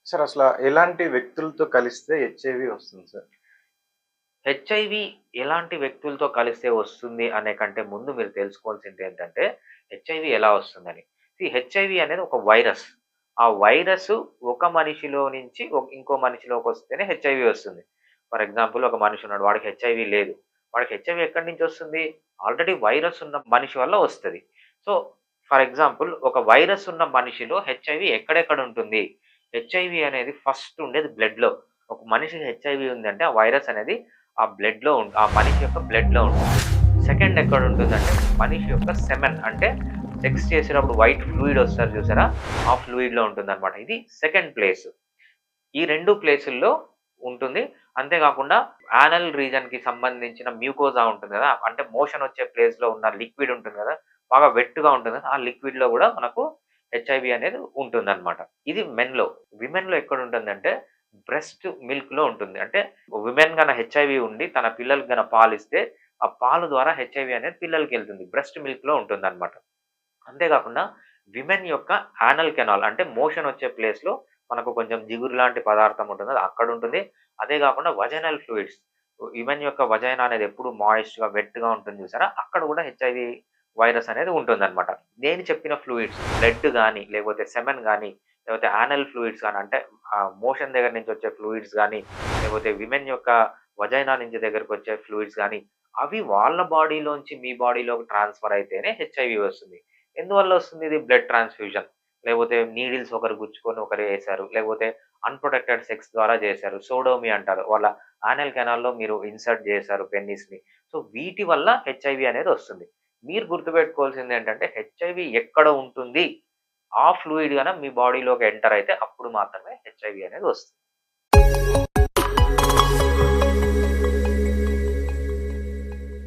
Sir అసల ఎలాంటి వ్యక్తులతో కలిస్తే హెచ్ఐవి వస్తుంది సార్? హెచ్ఐవి ఎలాంటి వ్యక్తులతో కలిస్తే వస్తుంది అనే కంటే ముందు మీరు తెలుసుకోవాల్సిందేంటంటే, హెచ్ఐవి ఎలా వస్తుందని. హెచ్ఐవి అనేది ఒక వైరస్. ఆ వైరస్ ఒక మనిషిలో నుంచి ఇంకో మనిషిలోకొస్తేనే హెచ్ఐవి వస్తుంది. ఫర్ ఎగ్జాంపుల్ ఒక మనిషి ఉన్నాడు. వాడికి హెచ్ఐవి లేదు. వాడికి హెచ్ఐవి ఎక్కడి నుంచి వస్తుంది? ఆల్రెడీ వైరస్ ఉన్న మనిషి వల్ల వస్తది. సో, ఫర్ ఎగ్జాంపుల్ ఒక వైరస్ ఉన్న మనిషిలో హెచ్ఐవి ఎక్కడెక్కడ ఉంటుంది? హెచ్ఐవి అనేది ఫస్ట్ ఉండేది బ్లడ్‌లో. ఒక మనిషికి హెచ్ఐవి ఉందంటే ఆ వైరస్ అనేది ఆ మనిషి యొక్క బ్లడ్‌లో ఉంటుంది. సెకండ్ ఎక్కడుంటుందంటే మనిషి యొక్క సెమెన్ అంటే సెక్స్ చేసేటప్పుడు వైట్ ఫ్లూయిడ్ వస్తది చూసారా? ఆ ఫ్లూయిడ్‌లో ఉంటుందనమాట. ఇది సెకండ్ ప్లేస్. ఈ 2 ప్లేసుల్లో ఉంటుంది. అంతేకాకుండా యానల్ రీజన్‌కి సంబంధించిన మ్యూకోజా ఉంటుంది గదా! అంటే మోషన్ వచ్చే ప్లేస్‌లో ఉన్న లిక్విడ్ ఉంటుంది గదా! బాగా వెట్‌గా ఉంటుంది కదా! ఆ లిక్విడ్‌లో గూడా మనకు హెచ్ఐవి అనేది ఉంటుందనమాట. ఇది మెన్‌లో. విమెన్‌లో ఎక్కడుంటుందంటే బ్రెస్ట్ మిల్క్‌లో ఉంటుంది. అంటే విమెన్ గన హెచ్ఐవి ఉండి తన పిల్లలకి గన పాలిస్తే, ఆ పాలు ద్వారా హెచ్ఐవి అనేది పిల్లలకెళ్తుంది. బ్రెస్ట్ మిల్క్‌లో ఉంటుందనమాట. అంతేకాకుండా విమెన్ యొక్క యానల్ కెనాల్ అంటే మోషన్ వచ్చే ప్లేస్‌లో మనకు కొంచెం జిగురు లాంటి పదార్థం ఉంటుంది. అది అక్కడుంటుంది. అదే కాకుండా వజైనల్ ఫ్లూయిడ్స్ విమెన్ యొక్క వజైనా అనేది ఎప్పుడు మాయిస్ట్‌గా, వెట్‌గా ఉంటుంది చూసారా? అక్కడ కూడా హెచ్ఐవి వైరస్ అనేది ఉంటుందనమాట. నేను చెప్పిన ఫ్లూయిడ్స్ బ్లడ్ గాని, లేకపోతే సెమెన్ గాని, లేకపోతే యానల్ ఫ్లూయిడ్స్ గాని అంటే మోషన్ దగ్గర నుంచి వచ్చే ఫ్లూయిడ్స్ గాని, లేకపోతే విమెన్ యొక్క వజైనా నుంచి దగ్గరకొచ్చే ఫ్లూయిడ్స్ గాని, అవి వాళ్ళ బాడీలోంచి మీ బాడీలోకి ట్రాన్స్‌ఫర్ అయితేనే హెచ్ఐవి వస్తుంది. ఎందువల్ల వస్తుంది ఇది? Blood transfusion. లేకపోతే నీడిల్స్ ఒకరు గుచ్చుకొని ఒకరేశారు. లేకపోతే అన్‌ప్రొటెక్టెడ్ సెక్స్ ద్వారా చేశారు. సోడోమీ అంటారు. వాళ్ళ యానల్ కెనాల్‌లో మీరు ఇన్సర్ట్ చేశారు పెన్నిస్‌ని. సో, వీటి వల్ల హెచ్ఐవి అనేది వస్తుంది. మీరు గుర్తుపెట్టుకోవాల్సిందేంటంటే హెచ్ఐవి ఎక్కడ ఉంటుంది? ఆ ఫ్లూయిడ్ గన మీ బాడీలోకి ఎంటర్ అయితే అప్పుడు మాత్రమే హెచ్ఐవి అనేది వస్తుంది.